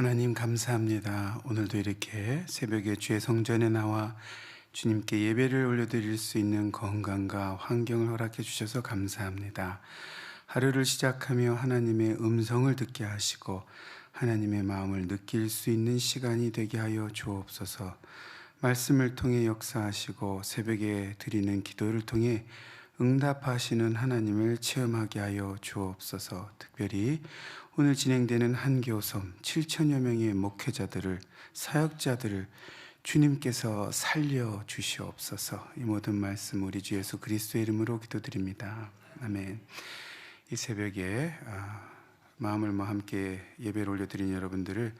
하나님 감사합니다. 오늘도 이렇게 새벽에 주의 성전에 나와 주님께 예배를 올려드릴 수 있는 건강과 환경을 허락해 주셔서 감사합니다. 하루를 시작하며 하나님의 음성을 듣게 하시고 하나님의 마음을 느낄 수 있는 시간이 되게 하여 주옵소서. 말씀을 통해 역사하시고 새벽에 드리는 기도를 통해 응답하시는 하나님을 체험하게 하여 주옵소서. 특별히 오늘 진행되는 한교섬 7천여 명의 목회자들을, 사역자들을 주님께서 살려 주시옵소서. 이 모든 말씀 우리 주 예수 그리스도의 이름으로 기도드립니다. 아멘. 이 새벽에 마음을 함께 예배를 올려드린 여러분들을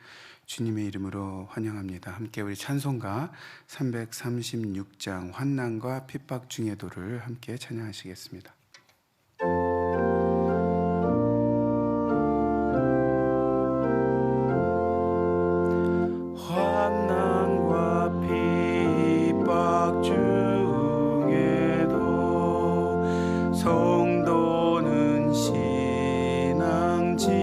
주님의 이름으로 환영합니다. 함께 우리 찬송가 336장 환난과 핍박 중에도를 함께 찬양하시겠습니다. 환난과 핍박 중에도 성도는 신앙 지켰네.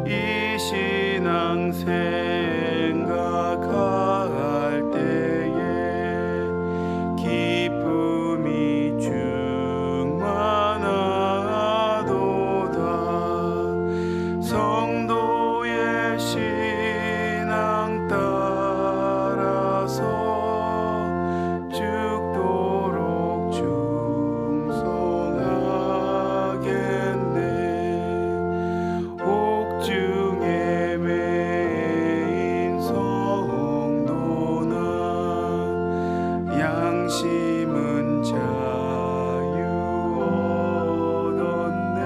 이 신앙 생각할 때에 기쁨이 충만하도다. 성도의 신앙 따라서 죽도록 충성하겠네. 옥중에 매인 성도는 양심은 자유 얻었네.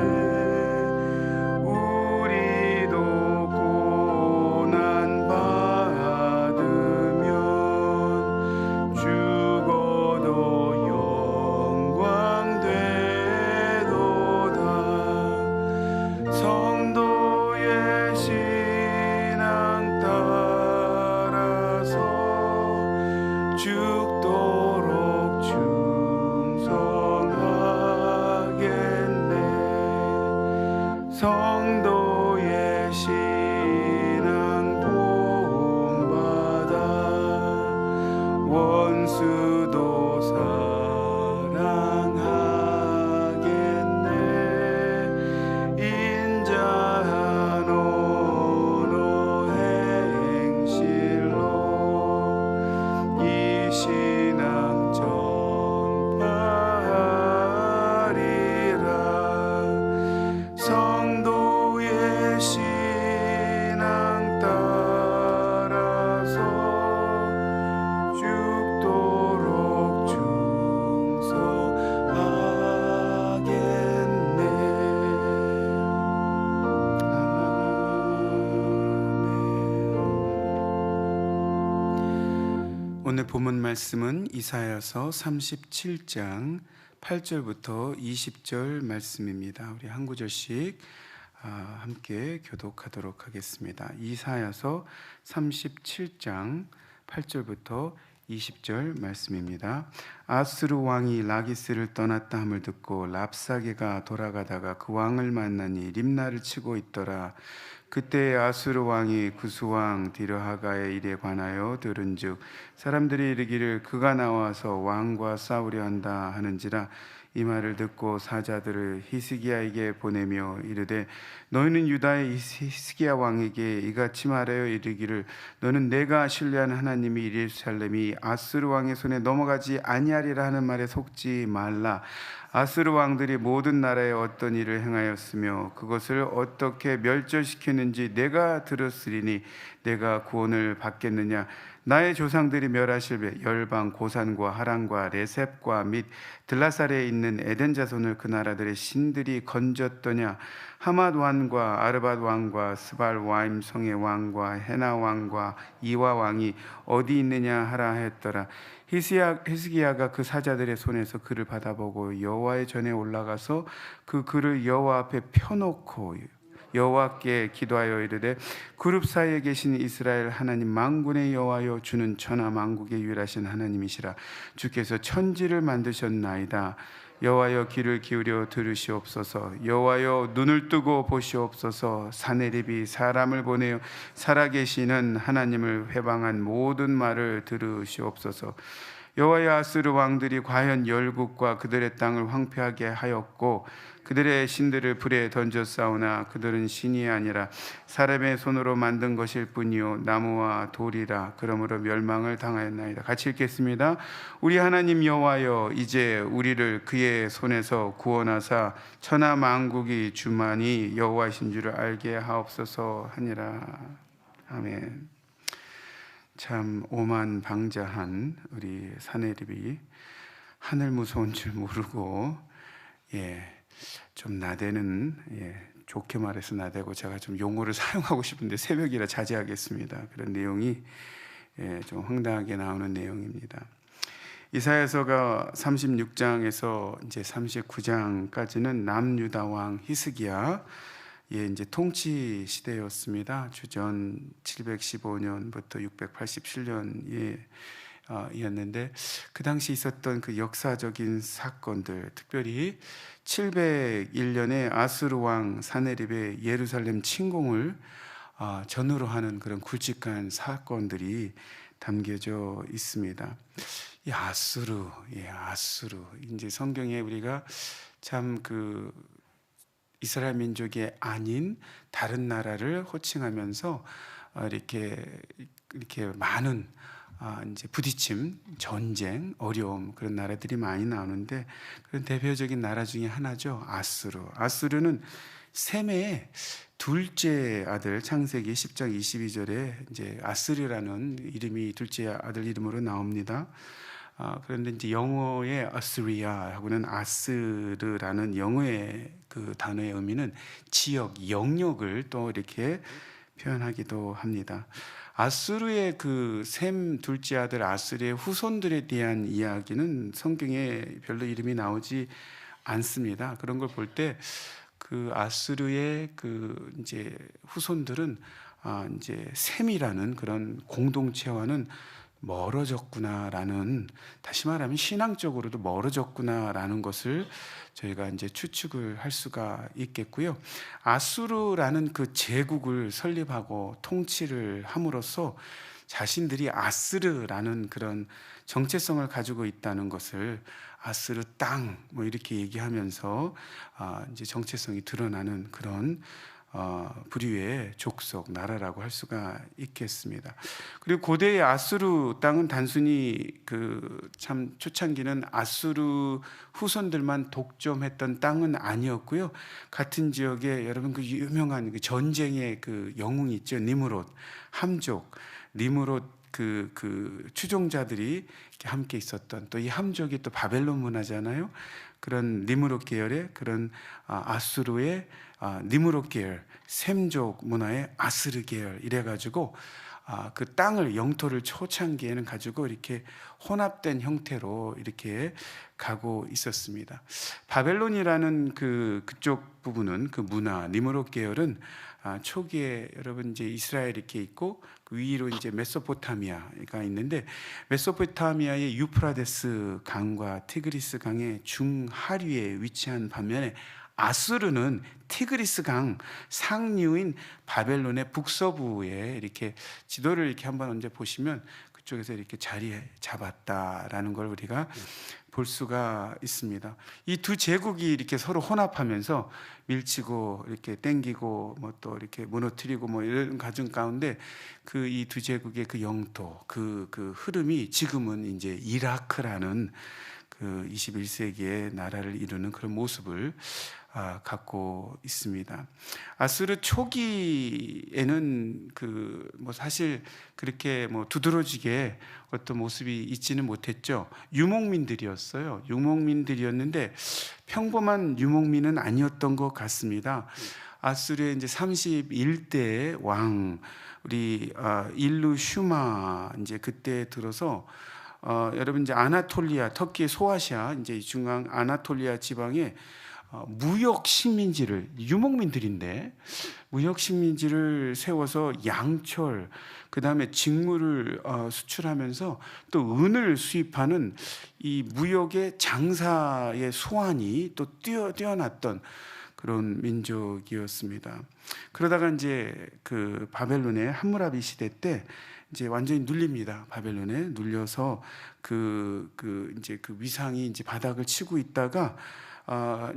우리도 고난 받으면 죽어도 영광 되도다. 성도의 신앙 따라서 죽도록 충성하겠네. 성도의 신앙 본받아 원수도 사랑하겠네. 인자한 언어 행실로 이 신앙 전파하리라. 성도의 신앙 따라서 죽도록 충성하겠네. 아멘. 오늘 본문 말씀은 이사야서 37장 8절부터 20절 말씀입니다. 우리 한 구절씩 함께 교독하도록 하겠습니다. 이사야서 37장 8절부터 20절 말씀입니다. 아수르 왕이 라기스를 떠났다 함을 듣고 랍사게가 돌아가다가 그 왕을 만나니 림나를 치고 있더라. 그때 아수르 왕이 구스왕 디르하가의 일에 관하여 들은즉 사람들이 이르기를 그가 나와서 왕과 싸우려 한다 하는지라. 이 말을 듣고 사자들을 히스기야에게 보내며 이르되 너희는 유다의 히스기야 왕에게 이같이 말하여 이르기를 너는 내가 신뢰하는 하나님이 예루살렘이 아수르 왕의 손에 넘어가지 아니하리라 하는 말에 속지 말라. 아수르 왕들이 모든 나라에 어떤 일을 행하였으며 그것을 어떻게 멸절시켰는지 내가 들었으리니 내가 구원을 받겠느냐. 나의 조상들이 멸하실 열방 고산과 하란과 레셉과 및 들라살에 있는 에덴 자손을 그 나라들의 신들이 건졌더냐. 하맛 왕과 아르밧 왕과 스발 와임 성의 왕과 헤나 왕과 이와 왕이 어디 있느냐 하라 했더라. 히스기야가 그 사자들의 손에서 그를 받아보고 여호와의 전에 올라가서 그 그를 여호와 앞에 펴놓고 여호와께 기도하여 이르되 그룹 사이에 계신 이스라엘 하나님 만군의 여호와여 주는 천하 만국의 유일하신 하나님이시라. 주께서 천지를 만드셨나이다. 여호와여 귀를 기울여 들으시옵소서. 여호와여 눈을 뜨고 보시옵소서. 사내립이 사람을 보내어 살아계시는 하나님을 회방한 모든 말을 들으시옵소서. 여호와여 아스르 왕들이 과연 열국과 그들의 땅을 황폐하게 하였고 그들의 신들을 불에 던졌사오나 그들은 신이 아니라 사람의 손으로 만든 것일 뿐이요 나무와 돌이라. 그러므로 멸망을 당하였나이다. 같이 읽겠습니다. 우리 하나님 여호와여 이제 우리를 그의 손에서 구원하사 천하 만국이 주만이 여호와이신 줄을 알게 하옵소서 하니라. 아멘. 참 오만방자한 우리 사내립이 하늘 무서운 줄 모르고 좀 나대는, 좋게 말해서 나대고, 제가 좀 용어를 사용하고 싶은데 새벽이라 자제하겠습니다. 그런 내용이 좀 황당하게 나오는 내용입니다. 이사야서가 36장에서 이제 39장까지는 남유다 왕 히스기야 이제 통치 시대였습니다. 주전 715년부터 687년 이었는데 그 당시 있었던 그 역사적인 사건들, 특별히 701년에 아수르 왕 사네립의 예루살렘 침공을 전후로 하는 그런 굵직한 사건들이 담겨져 있습니다. 이 아수르, 아수르. 이제 성경에 우리가 참 그 이스라엘 민족이 아닌 다른 나라를 호칭하면서 이렇게 많은 이제 부딪힘, 전쟁, 어려움, 그런 나라들이 많이 나오는데 그런 대표적인 나라 중에 하나죠. 아수르. 아수르는 셈의 둘째 아들, 창세기 10장 22절에 이제 아스르라는 이름이 둘째 아들 이름으로 나옵니다. 그런데 이제 영어의 아스리아하고는 아스르라는 영어의 그 단어의 의미는 지역, 영역을 또 이렇게 표현하기도 합니다. 아수르의 그 셈 둘째 아들 아스르의 후손들에 대한 이야기는 성경에 별로 이름이 나오지 않습니다. 그런 걸 볼 때 그 아수르의 그 이제 후손들은 이제 셈이라는 그런 공동체와는 멀어졌구나라는, 다시 말하면 신앙적으로도 멀어졌구나라는 것을 저희가 이제 추측을 할 수가 있겠고요. 아수르라는 그 제국을 설립하고 통치를 함으로써 자신들이 아스르라는 그런 정체성을 가지고 있다는 것을 아스르 땅 뭐 이렇게 얘기하면서 이제 정체성이 드러나는 그런 부류의 족속 나라라고 할 수가 있겠습니다. 그리고 고대의 아수르 땅은 단순히 그 참 초창기는 아수르 후손들만 독점했던 땅은 아니었고요. 같은 지역에 여러분 그 유명한 그 전쟁의 그 영웅이 있죠. 니므롯, 함족, 니므롯 그 추종자들이 이렇게 함께 있었던, 또 이 함족이 또 바벨론 문화잖아요. 그런 니므롯 계열의 그런 아수르의 니므롯 계열, 셈족 문화의 아스르 계열 이래가지고 그 땅을, 영토를 초창기에는 가지고 이렇게 혼합된 형태로 이렇게 가고 있었습니다. 바벨론이라는 그쪽 부분은, 그 문화, 니므롯 계열은 초기에 여러분 이제 이스라엘 이렇게 있고 그 위로 이제 메소포타미아가 있는데, 메소포타미아의 유프라데스 강과 티그리스 강의 중하류에 위치한 반면에 아수르는 티그리스 강 상류인 바벨론의 북서부에 이렇게 지도를 이렇게 한번 언제 보시면 그쪽에서 이렇게 자리 잡았다라는 걸 우리가 볼 수가 있습니다. 이 두 제국이 이렇게 서로 혼합하면서 밀치고 이렇게 땡기고 뭐 또 이렇게 무너뜨리고 뭐 이런 과정 가운데 그 이 두 제국의 그 영토, 그 흐름이 지금은 이제 이라크라는 그 21세기의 나라를 이루는 그런 모습을 갖고 있습니다. 아수르 초기에는 그 뭐 사실 그렇게 뭐 두드러지게 어떤 모습이 있지는 못했죠. 유목민들이었어요. 유목민들이었는데 평범한 유목민은 아니었던 것 같습니다. 아수르의 이제 31대 왕 우리 일루 슈마 이제 그때 들어서 여러분 이제 아나톨리아, 터키의 소아시아 이제 중앙 아나톨리아 지방에 무역 식민지를, 유목민들인데 무역 식민지를 세워서 양철, 그 다음에 직물을 수출하면서 또 은을 수입하는 이 무역의 장사의 소환이 또 뛰어났던 그런 민족이었습니다. 그러다가 이제 그 바벨론의 함무라비 시대 때 이제 완전히 눌립니다. 바벨론에 눌려서 이제 그 위상이 이제 바닥을 치고 있다가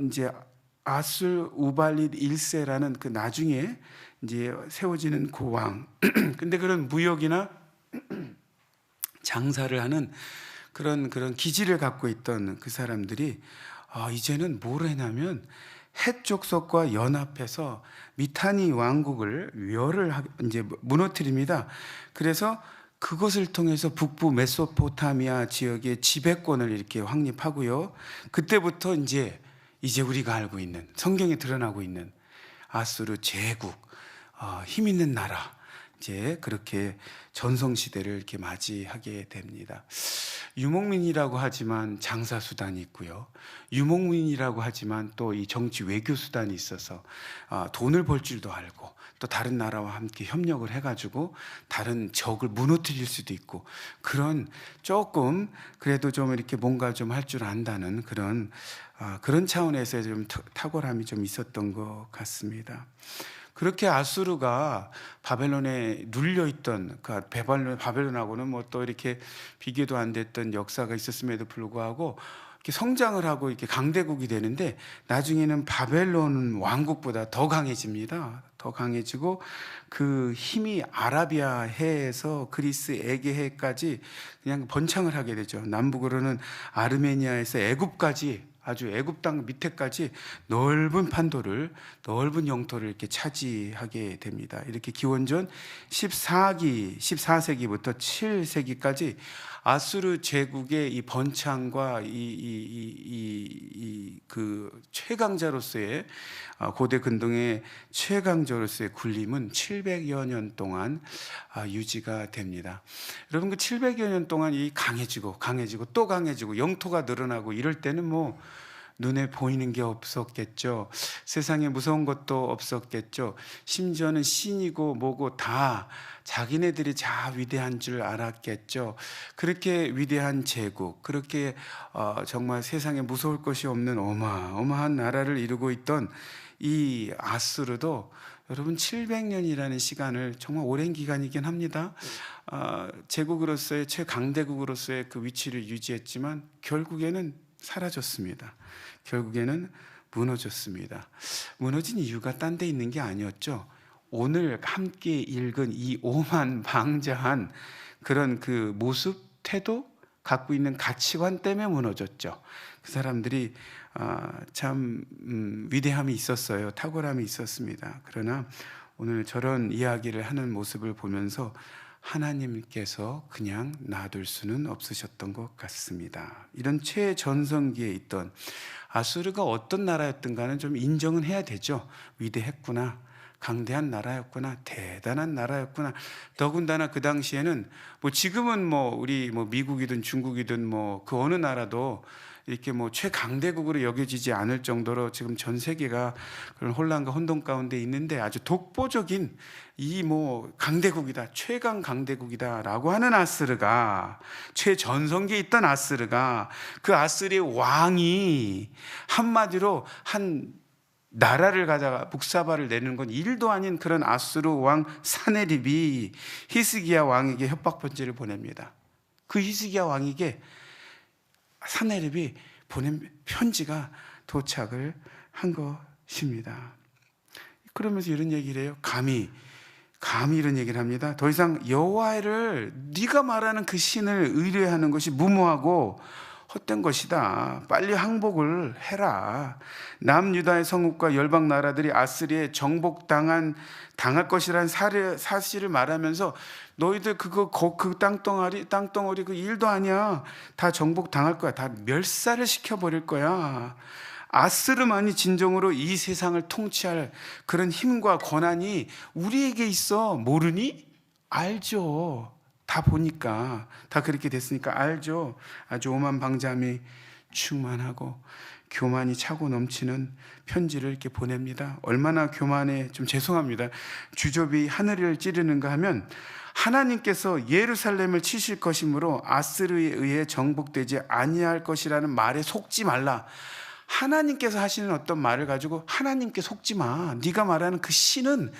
이제 아술 우발릿 1세라는 그 나중에 이제 세워지는 그 왕. 근데 그런 무역이나 장사를 하는 그런 기질을 갖고 있던 그 사람들이 이제는 뭘 했냐면 헷 족속과 연합해서 미타니 왕국을 이제 무너뜨립니다. 그래서 그것을 통해서 북부 메소포타미아 지역의 지배권을 이렇게 확립하고요. 그때부터 이제 우리가 알고 있는, 성경에 드러나고 있는 아수르 제국, 힘 있는 나라, 이제 그렇게 전성시대를 이렇게 맞이하게 됩니다. 유목민이라고 하지만 장사 수단이 있고요. 유목민이라고 하지만 또 이 정치 외교 수단이 있어서 돈을 벌 줄도 알고 또 다른 나라와 함께 협력을 해가지고 다른 적을 무너뜨릴 수도 있고, 그런 조금 그래도 좀 이렇게 뭔가 좀 할 줄 안다는 그런 차원에서 좀 탁월함이 좀 있었던 것 같습니다. 그렇게 아수르가 바벨론에 눌려있던, 바벨론하고는 뭐 또 이렇게 비교도 안 됐던 역사가 있었음에도 불구하고 이렇게 성장을 하고 이렇게 강대국이 되는데, 나중에는 바벨론 왕국보다 더 강해집니다. 더 강해지고 그 힘이 아라비아 해에서 그리스 에게해까지 그냥 번창을 하게 되죠. 남북으로는 아르메니아에서 애굽까지, 아주 애굽 땅 밑에까지 넓은 판도를, 넓은 영토를 이렇게 차지하게 됩니다. 이렇게 기원전 14세기부터 7세기까지 아수르 제국의 이 번창과 그 최강자로서의, 고대 근동의 최강자로서의 군림은 700여 년 동안 유지가 됩니다. 여러분, 그 700여 년 동안 이 강해지고 또 강해지고 영토가 늘어나고 이럴 때는 뭐 눈에 보이는 게 없었겠죠. 세상에 무서운 것도 없었겠죠. 심지어는 신이고 뭐고 다 자기네들이 위대한 줄 알았겠죠. 그렇게 위대한 제국, 그렇게 정말 세상에 무서울 것이 없는 어마어마한 나라를 이루고 있던 이 아수르도 여러분 700년이라는 시간을, 정말 오랜 기간이긴 합니다. 제국으로서의, 최강대국으로서의 그 위치를 유지했지만 결국에는 사라졌습니다. 결국에는 무너졌습니다. 무너진 이유가 딴 데 있는 게 아니었죠. 오늘 함께 읽은 이 오만방자한 그런 그 모습, 태도, 갖고 있는 가치관 때문에 무너졌죠. 그 사람들이 참 위대함이 있었어요. 탁월함이 있었습니다. 그러나 오늘 저런 이야기를 하는 모습을 보면서 하나님께서 그냥 놔둘 수는 없으셨던 것 같습니다. 이런 최전성기에 있던 아수르가 어떤 나라였던가는 좀 인정은 해야 되죠. 위대했구나, 강대한 나라였구나, 대단한 나라였구나. 더군다나 그 당시에는 지금은 우리 미국이든 중국이든 그 어느 나라도 이렇게 최강대국으로 여겨지지 않을 정도로 지금 전 세계가 그런 혼란과 혼돈 가운데 있는데, 아주 독보적인 이 강대국이다, 최강 강대국이다라고 하는 아스르가, 최전성기에 있던 아스르가, 그 아스르의 왕이 한마디로 한 나라를 가다가 북사발을 내는 건 일도 아닌 그런 아수르 왕 사네립이 히스기야 왕에게 협박 편지를 보냅니다. 그 히스기야 왕에게 사네립이 보낸 편지가 도착을 한 것입니다. 그러면서 이런 얘기를 해요. 감히 이런 얘기를 합니다. 더 이상 여호와를, 네가 말하는 그 신을 의뢰하는 것이 무모하고 헛된 것이다. 빨리 항복을 해라. 남유다의 성읍과 열방 나라들이 아스리에 정복당할 것이라는 사실을 말하면서, 너희들 그 땅덩어리 그 일도 아니야. 다 정복당할 거야. 다 멸살을 시켜버릴 거야. 아스르만이 진정으로 이 세상을 통치할 그런 힘과 권한이 우리에게 있어. 모르니? 알죠. 다 보니까, 다 그렇게 됐으니까 알죠. 아주 오만방자함이 충만하고 교만이 차고 넘치는 편지를 이렇게 보냅니다. 얼마나 교만해, 좀 죄송합니다. 주접이 하늘을 찌르는가 하면 하나님께서 예루살렘을 치실 것이므로 아스르에 의해 정복되지 아니할 것이라는 말에 속지 말라. 하나님께서 하시는 어떤 말을 가지고 하나님께 속지 마. 네가 말하는 그 신은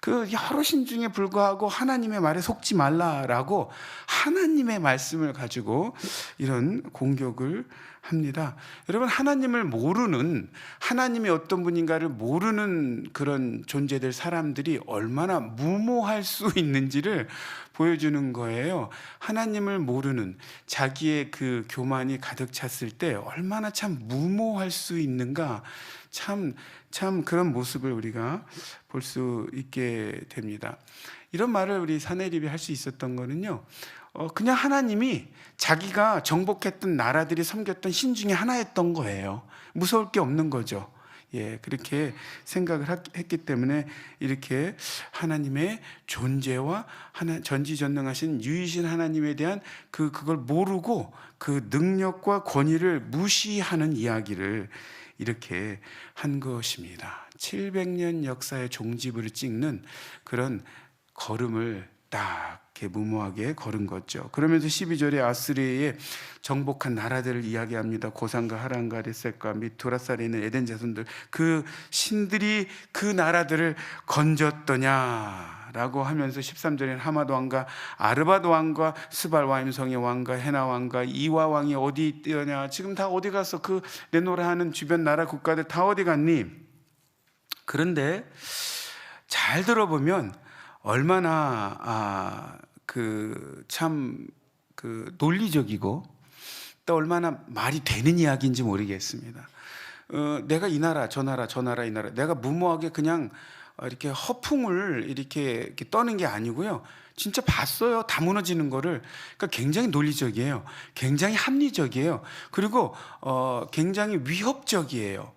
그 여러 신 중에 불구하고 하나님의 말에 속지 말라라고 하나님의 말씀을 가지고 이런 공격을 합니다. 여러분, 하나님을 모르는, 하나님이 어떤 분인가를 모르는 그런 존재들, 사람들이 얼마나 무모할 수 있는지를 보여주는 거예요. 하나님을 모르는, 자기의 그 교만이 가득 찼을 때 얼마나 참 무모할 수 있는가, 참 그런 모습을 우리가 볼 수 있게 됩니다. 이런 말을 우리 사내립이 할 수 있었던 거는요, 그냥 하나님이 자기가 정복했던 나라들이 섬겼던 신 중에 하나였던 거예요. 무서울 게 없는 거죠. 예, 그렇게 생각을 했기 때문에 이렇게 하나님의 존재와 전지전능하신 유이신 하나님에 대한 그걸 모르고 그 능력과 권위를 무시하는 이야기를 이렇게 한 것입니다. 700년 역사의 종지부를 찍는 그런 걸음을 딱 이렇게 무모하게 걸은 거죠. 그러면서 12절에 아스리에 정복한 나라들을 이야기합니다. 고산과 하란과 레셋과 및 두라살에 있는 에덴 자손들, 그 신들이 그 나라들을 건졌더냐라고 하면서 13절에는 하마도 왕과 아르바도 왕과 스발 와임성의 왕과 헤나 왕과 이와 왕이 어디 있더냐, 지금 다 어디 갔어? 그 내노라 하는 주변 나라 국가들 다 어디 갔니? 그런데 잘 들어보면 얼마나 참 논리적이고 또 얼마나 말이 되는 이야기인지 모르겠습니다. 내가 이 나라 저 나라 이 나라, 내가 무모하게 그냥 이렇게 허풍을 이렇게 떠는 게 아니고요. 진짜 봤어요. 다 무너지는 거를. 그러니까 굉장히 논리적이에요. 굉장히 합리적이에요. 그리고 굉장히 위협적이에요.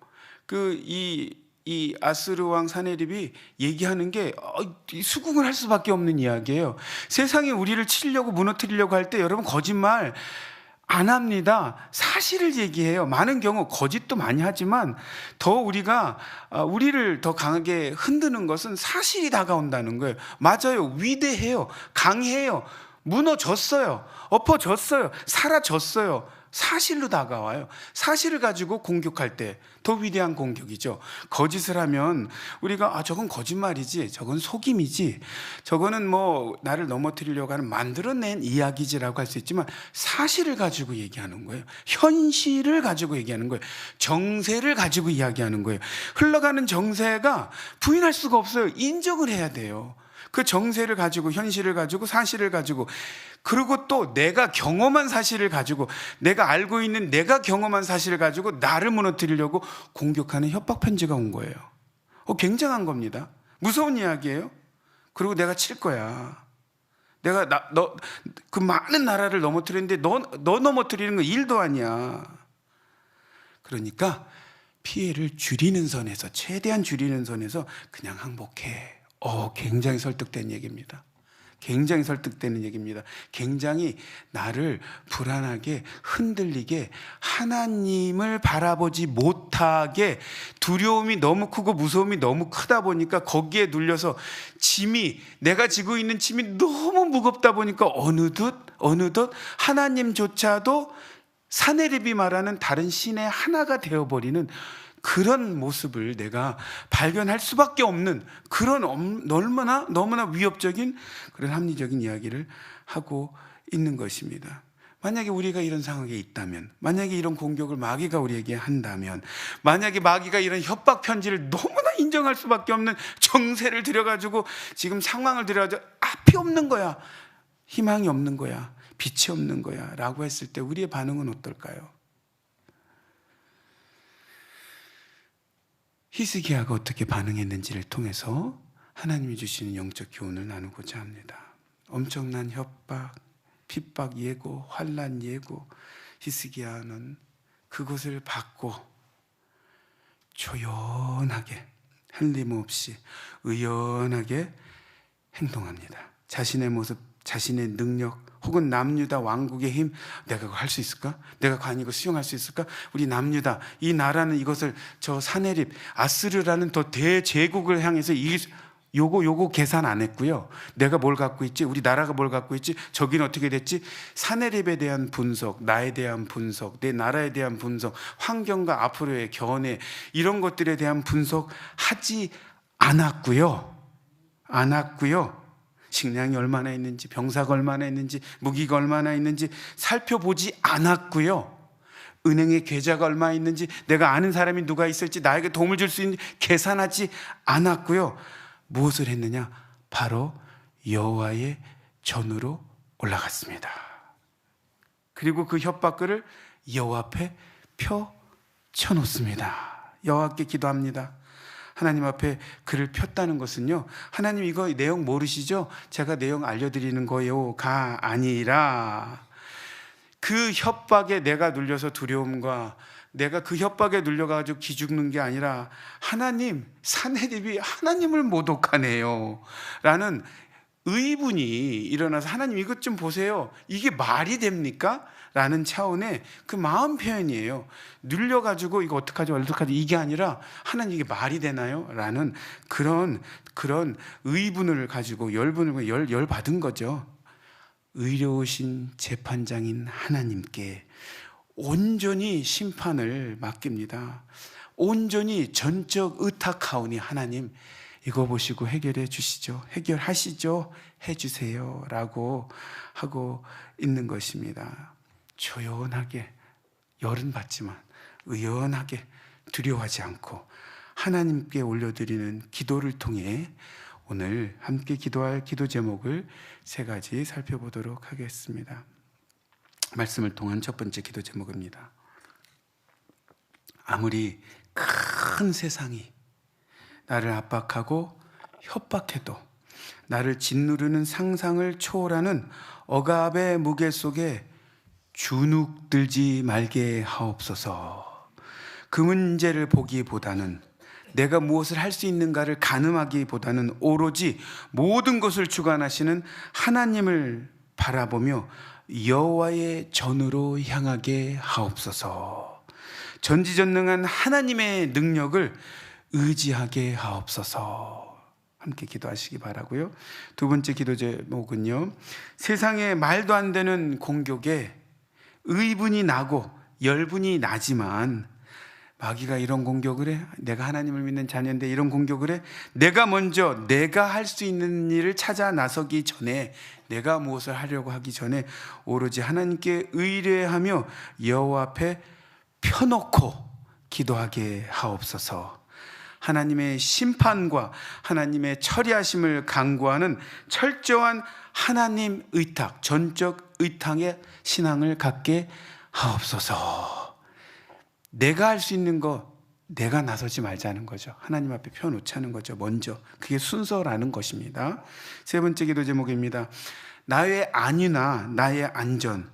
이 아스르 왕 사네립이 얘기하는 게 수긍을 할 수밖에 없는 이야기예요. 세상이 우리를 치려고 무너뜨리려고 할 때 여러분 거짓말 안 합니다. 사실을 얘기해요. 많은 경우 거짓도 많이 하지만 더 우리를 더 강하게 흔드는 것은 사실이 다가온다는 거예요. 맞아요. 위대해요. 강해요. 무너졌어요. 엎어졌어요. 사라졌어요. 사실로 다가와요. 사실을 가지고 공격할 때 더 위대한 공격이죠. 거짓을 하면 우리가 저건 거짓말이지, 저건 속임이지, 저거는 뭐 나를 넘어뜨리려고 하는 만들어낸 이야기지라고 할 수 있지만 사실을 가지고 얘기하는 거예요. 현실을 가지고 얘기하는 거예요. 정세를 가지고 이야기하는 거예요. 흘러가는 정세가 부인할 수가 없어요. 인정을 해야 돼요. 그 정세를 가지고, 현실을 가지고, 사실을 가지고, 그리고 또 내가 경험한 사실을 가지고, 내가 알고 있는 내가 경험한 사실을 가지고 나를 무너뜨리려고 공격하는 협박 편지가 온 거예요. 굉장한 겁니다. 무서운 이야기예요. 그리고 내가 칠 거야. 내가 그 많은 나라를 넘어뜨리는데 너 넘어뜨리는 거 일도 아니야. 그러니까 피해를 줄이는 선에서, 최대한 줄이는 선에서 그냥 항복해. 굉장히 설득된 얘기입니다. 굉장히 설득되는 얘기입니다. 굉장히 나를 불안하게 흔들리게, 하나님을 바라보지 못하게, 두려움이 너무 크고 무서움이 너무 크다 보니까 거기에 눌려서 내가 지고 있는 짐이 너무 무겁다 보니까 어느덧 하나님조차도 사네립이 말하는 다른 신의 하나가 되어버리는 그런 모습을 내가 발견할 수밖에 없는 그런 너무나 위협적인 그런 합리적인 이야기를 하고 있는 것입니다. 만약에 우리가 이런 상황에 있다면, 만약에 이런 공격을 마귀가 우리에게 한다면, 만약에 마귀가 이런 협박 편지를 너무나 인정할 수밖에 없는 정세를 들여가지고 지금 상황을 들여가지고 앞이 없는 거야, 희망이 없는 거야, 빛이 없는 거야 라고 했을 때 우리의 반응은 어떨까요? 히스기야가 어떻게 반응했는지를 통해서 하나님이 주시는 영적 교훈을 나누고자 합니다. 엄청난 협박, 핍박 예고, 환난 예고, 히스기야는 그것을 받고 조연하게, 흘림 없이 의연하게 행동합니다. 자신의 모습 자신의 능력 혹은 남유다 왕국의 힘, 내가 그거 할 수 있을까? 내가 과연 이거 수용할 수 있을까? 우리 남유다, 이 나라는 이것을 저 사내립 아스르라는 더 대제국을 향해서 요거 계산 안 했고요. 내가 뭘 갖고 있지? 우리 나라가 뭘 갖고 있지? 저기는 어떻게 됐지? 사내립에 대한 분석, 나에 대한 분석, 내 나라에 대한 분석, 환경과 앞으로의 견해, 이런 것들에 대한 분석하지 않았고요. 식량이 얼마나 있는지, 병사가 얼마나 있는지, 무기가 얼마나 있는지 살펴보지 않았고요. 은행에 계좌가 얼마 있는지, 내가 아는 사람이 누가 있을지, 나에게 도움을 줄 수 있는지 계산하지 않았고요. 무엇을 했느냐? 바로 여호와의 전으로 올라갔습니다. 그리고 그 협박글을 여호와 앞에 펴놓습니다. 여호와께 기도합니다. 하나님 앞에 글을 폈다는 것은요, 하나님 이거 내용 모르시죠? 제가 내용 알려드리는 거요가 아니라 그 협박에 내가 눌려서 두려움과 내가 그 협박에 눌려가지고 기죽는 게 아니라 하나님, 사내립이 하나님을 모독하네요 라는 의분이 일어나서 하나님 이것 좀 보세요. 이게 말이 됩니까? 라는 차원의 그 마음 표현이에요. 눌려가지고 이거 어떡하지 이게 아니라 하나님 이게 말이 되나요? 라는 그런 의분을 가지고 열 받은 거죠. 의로우신 재판장인 하나님께 온전히 심판을 맡깁니다. 온전히 전적 의탁하오니 하나님 이거 보시고 해결해 주시죠. 해결하시죠. 해주세요 라고 하고 있는 것입니다. 조용하게, 열은 받지만 의연하게, 두려워하지 않고 하나님께 올려드리는 기도를 통해 오늘 함께 기도할 기도 제목을 3가지 살펴보도록 하겠습니다. 말씀을 통한 첫 번째 기도 제목입니다. 아무리 큰 세상이 나를 압박하고 협박해도 나를 짓누르는 상상을 초월하는 억압의 무게 속에 주눅들지 말게 하옵소서. 그 문제를 보기보다는 내가 무엇을 할 수 있는가를 가늠하기보다는 오로지 모든 것을 주관하시는 하나님을 바라보며 여호와의 전으로 향하게 하옵소서. 전지전능한 하나님의 능력을 의지하게 하옵소서. 함께 기도하시기 바라고요. 두 번째 기도 제목은요, 세상에 말도 안 되는 공격에 의분이 나고 열분이 나지만 마귀가 이런 공격을 해, 내가 하나님을 믿는 자녀인데 이런 공격을 해, 내가 먼저 내가 할 수 있는 일을 찾아 나서기 전에, 내가 무엇을 하려고 하기 전에 오로지 하나님께 의뢰하며 여호와 앞에 펴놓고 기도하게 하옵소서. 하나님의 심판과 하나님의 처리하심을 강구하는 철저한 하나님 의탁, 전적 의탁의 신앙을 갖게 하옵소서. 내가 할 수 있는 거 내가 나서지 말자는 거죠. 하나님 앞에 펴놓자는 거죠. 먼저 그게 순서라는 것입니다. 세 번째 기도 제목입니다. 나의 안위나 나의 안전,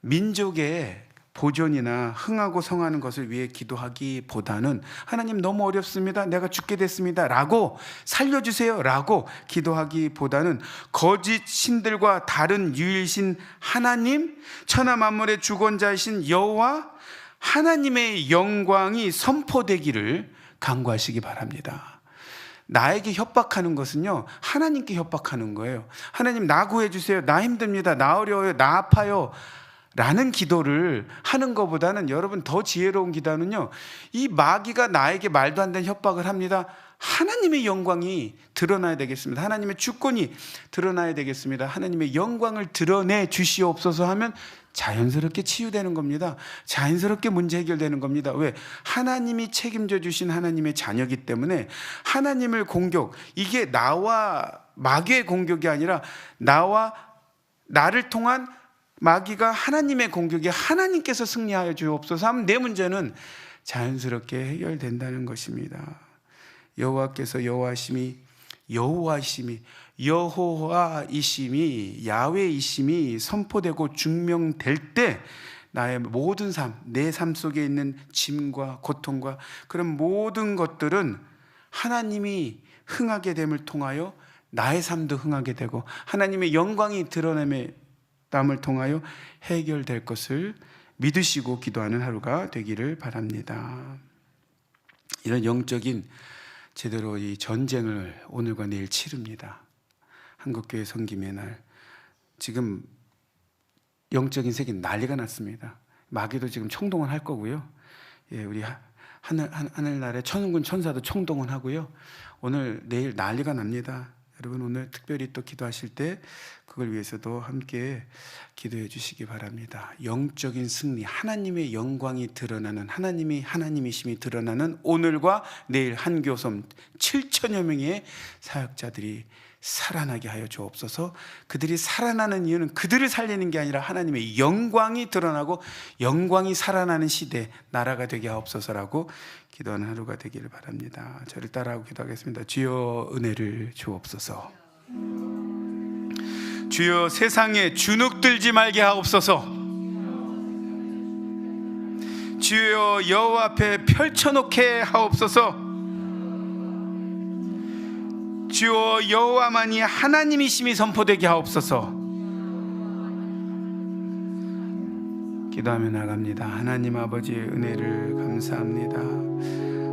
민족의 보존이나 흥하고 성하는 것을 위해 기도하기보다는 하나님 너무 어렵습니다, 내가 죽게 됐습니다 라고 살려주세요 라고 기도하기보다는 거짓 신들과 다른 유일신 하나님, 천하 만물의 주권자이신 여호와 하나님의 영광이 선포되기를 간구하시기 바랍니다. 나에게 협박하는 것은요, 하나님께 협박하는 거예요. 하나님 나 구해주세요, 나 힘듭니다, 나 어려워요, 나 아파요 라는 기도를 하는 것보다는, 여러분 더 지혜로운 기도는요, 이 마귀가 나에게 말도 안 되는 협박을 합니다. 하나님의 영광이 드러나야 되겠습니다. 하나님의 주권이 드러나야 되겠습니다. 하나님의 영광을 드러내 주시옵소서 하면 자연스럽게 치유되는 겁니다. 자연스럽게 문제 해결되는 겁니다. 왜? 하나님이 책임져 주신 하나님의 자녀이기 때문에 하나님을 공격, 이게 나와 마귀의 공격이 아니라 나를 통한 마귀가 하나님의 공격이, 하나님께서 승리하여 주옵소서 하면 내 문제는 자연스럽게 해결된다는 것입니다. 여호와께서 여호와이심이 야훼이심이 선포되고 증명될 때 나의 모든 삶, 내 삶 속에 있는 짐과 고통과 그런 모든 것들은 하나님이 흥하게 됨을 통하여 나의 삶도 흥하게 되고 하나님의 영광이 드러남을 통하여 해결될 것을 믿으시고 기도하는 하루가 되기를 바랍니다. 이런 영적인 제대로 이 전쟁을 오늘과 내일 치릅니다. 한국교회 섬김의 날, 지금 영적인 세계 난리가 났습니다. 마귀도 지금 총동원할 거고요. 예, 우리 하늘나라의 천군 천사도 총동원하고요. 오늘 내일 난리가 납니다. 여러분 오늘 특별히 또 기도하실 때 그걸 위해서도 함께 기도해 주시기 바랍니다. 영적인 승리, 하나님의 영광이 드러나는, 하나님이심이 드러나는 오늘과 내일 한교섬 7천여 명의 사역자들이 살아나게 하여 주옵소서. 그들이 살아나는 이유는 그들을 살리는 게 아니라 하나님의 영광이 드러나고 영광이 살아나는 시대, 나라가 되게 하옵소서라고 기도하는 하루가 되기를 바랍니다. 저를 따라하고 기도하겠습니다. 주여 은혜를 주옵소서. 주여 세상에 주눅들지 말게 하옵소서. 주여 여호와 앞에 펼쳐놓게 하옵소서. 주여 여호와만이 하나님이심이 선포되게 하옵소서. 기도하며 나갑니다. 하나님 아버지 은혜를 감사합니다.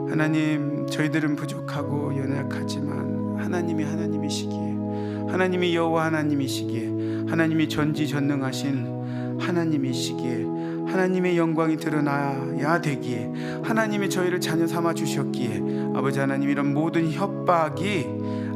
하나님, 저희들은 부족하고 연약하지만 하나님이 하나님이시기에, 하나님이 여호와 하나님이시기에, 하나님이 전지전능하신 하나님이시기에, 하나님의 영광이 드러나야 되기에, 하나님이 저희를 자녀 삼아 주셨기에, 아버지 하나님, 이런 모든 협박이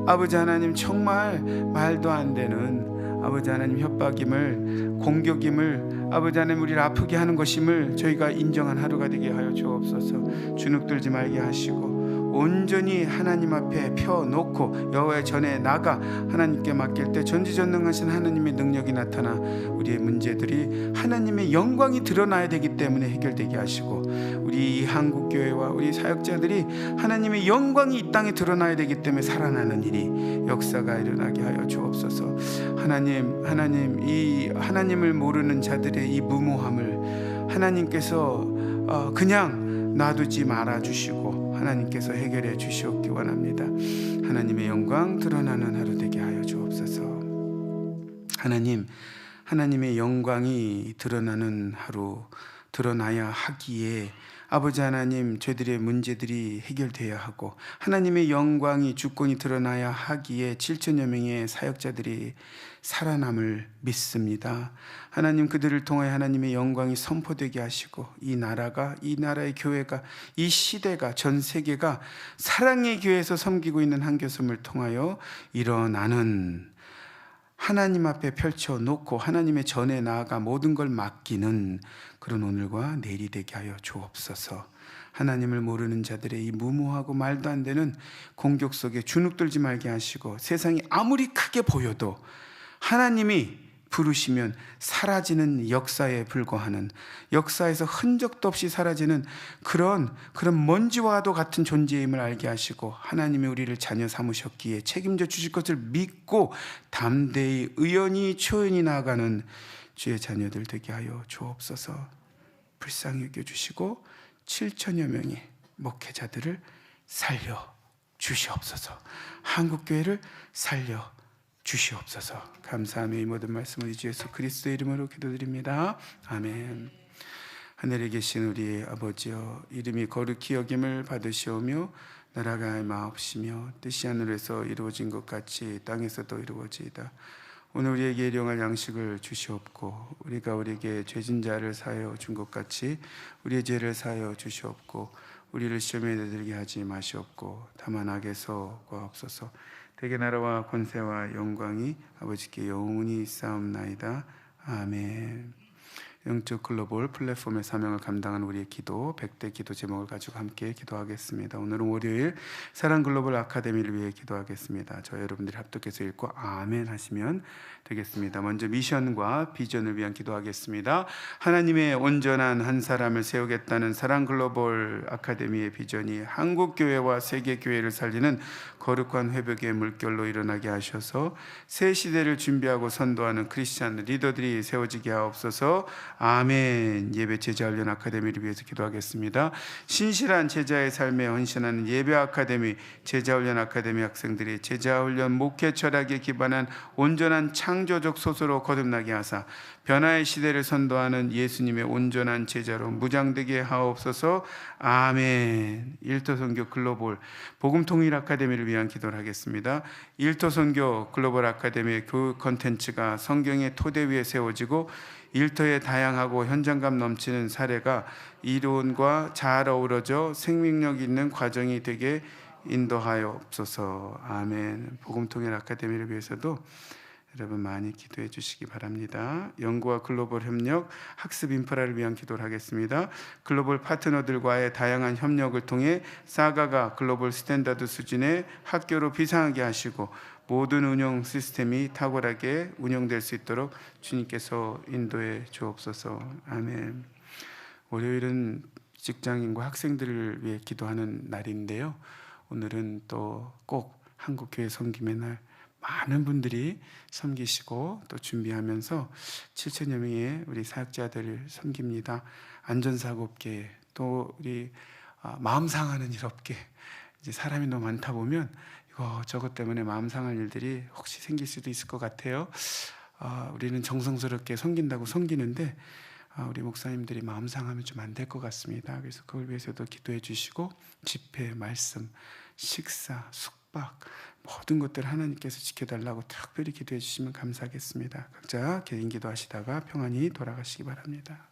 아버지 하나님 정말 말도 안 되는 아버지 하나님 협박임을, 공격임을, 아버지 하나님 우리를 아프게 하는 것임을 저희가 인정한 하루가 되게 하여 주옵소서. 주눅들지 말게 하시고 온전히 하나님 앞에 펴놓고 여호와의 전에 나가 하나님께 맡길 때 전지전능하신 하나님의 능력이 나타나 우리의 문제들이 하나님의 영광이 드러나야 되기 때문에 해결되게 하시고, 우리 한국교회와 우리 사역자들이 하나님의 영광이 이 땅에 드러나야 되기 때문에 살아나는 일이, 역사가 일어나게 하여 주옵소서. 하나님, 이 하나님을 모르는 자들의 이 무모함을 하나님께서 그냥 놔두지 말아 주시고 하나님께서 해결해 주시옵기 원합니다. 하나님의 영광 드러나는 하루 되게 하여 주옵소서. 하나님의 영광이 드러나는 하루, 드러나야 하기에 아버지 하나님, 저희들의 문제들이 해결돼야 하고 하나님의 영광이 주권이 드러나야 하기에 7천여 명의 사역자들이 살아남을 믿습니다. 하나님, 그들을 통하여 하나님의 영광이 선포되게 하시고 이 나라가, 이 나라의 교회가, 이 시대가, 전 세계가 사랑의 교회에서 섬기고 있는 한교섬을 통하여 일어나는, 하나님 앞에 펼쳐놓고 하나님의 전에 나아가 모든 걸 맡기는 그런 오늘과 내일이 되게 하여 주옵소서. 하나님을 모르는 자들의 이 무모하고 말도 안 되는 공격 속에 주눅들지 말게 하시고, 세상이 아무리 크게 보여도 하나님이 부르시면 사라지는 역사에 불과하는, 역사에서 흔적도 없이 사라지는 그런 먼지와도 같은 존재임을 알게 하시고, 하나님이 우리를 자녀 삼으셨기에 책임져 주실 것을 믿고 담대히 의연히 초연히 나아가는 주의 자녀들 되게 하여 주옵소서. 불쌍히 여겨주시고 7천여 명의 목회자들을 살려 주시옵소서. 한국교회를 살려 주시옵소서. 감사하며 이 모든 말씀을 우리 주 예수 그리스도의 이름으로 기도드립니다. 아멘. 하늘에 계신 우리 아버지여, 이름이 거룩히 여김을 받으시오며 나라가 임하옵시며 뜻이 하늘에서 이루어진 것 같이 땅에서도 이루어지이다. 오늘 우리에게 일용할 양식을 주시옵고, 우리가 우리에게 죄진 자를 사하여 준 것 같이 우리의 죄를 사하여 주시옵고, 우리를 시험에 내들게 하지 마시옵고 다만 악에서 구하옵소서. 대개 나라와 권세와 영광이 아버지께 영원히 있사옵나이다. 아멘. 영적 글로벌 플랫폼의 사명을 감당하는 우리의 기도 100대 기도 제목을 가지고 함께 기도하겠습니다. 오늘은 월요일 사랑 글로벌 아카데미를 위해 기도하겠습니다. 저 여러분들이 합독해서 읽고 아멘 하시면 되겠습니다. 먼저 미션과 비전을 위한 기도하겠습니다. 하나님의 온전한 한 사람을 세우겠다는 사랑 글로벌 아카데미의 비전이 한국 교회와 세계 교회를 살리는 거룩한 회복의 물결로 일어나게 하셔서 새 시대를 준비하고 선도하는 크리스찬 리더들이 세워지게 하옵소서. 아멘. 예배 제자 훈련 아카데미를 위해서 기도하겠습니다. 신실한 제자의 삶에 헌신하는 예배 아카데미, 제자 훈련 아카데미 학생들이 제자 훈련 목회 철학에 기반한 온전한 창조적 소수로 거듭나게 하사 변화의 시대를 선도하는 예수님의 온전한 제자로 무장되게 하옵소서. 아멘. 일터선교 글로벌 복음통일 아카데미를 위한 기도를 하겠습니다. 일터선교 글로벌 아카데미의 교육 콘텐츠가 성경의 토대 위에 세워지고 일터의 다양하고 현장감 넘치는 사례가 이론과 잘 어우러져 생명력 있는 과정이 되게 인도하옵소서. 아멘. 복음통일 아카데미를 위해서도 여러분 많이 기도해 주시기 바랍니다. 연구와 글로벌 협력, 학습 인프라를 위한 기도를 하겠습니다. 글로벌 파트너들과의 다양한 협력을 통해 사가가 글로벌 스탠다드 수준의 학교로 비상하게 하시고 모든 운영 시스템이 탁월하게 운영될 수 있도록 주님께서 인도해 주옵소서. 아멘. 월요일은 직장인과 학생들을 위해 기도하는 날인데요. 오늘은 또 꼭 한국교회 섬김의 날, 많은 분들이 섬기시고 또 준비하면서 7천여 명의 우리 사역자들을 섬깁니다. 안전사고 없게, 또 우리 마음 상하는 일 없게. 이제 사람이 너무 많다 보면 이거 저것 때문에 마음 상할 일들이 혹시 생길 수도 있을 것 같아요. 우리는 정성스럽게 섬긴다고 섬기는데 우리 목사님들이 마음 상하면 좀 안 될 것 같습니다. 그래서 그걸 위해서도 기도해 주시고 집회, 말씀, 식사, 숙박 모든 것들 하나님께서 지켜달라고 특별히 기도해 주시면 감사하겠습니다. 각자 개인 기도하시다가 평안히 돌아가시기 바랍니다.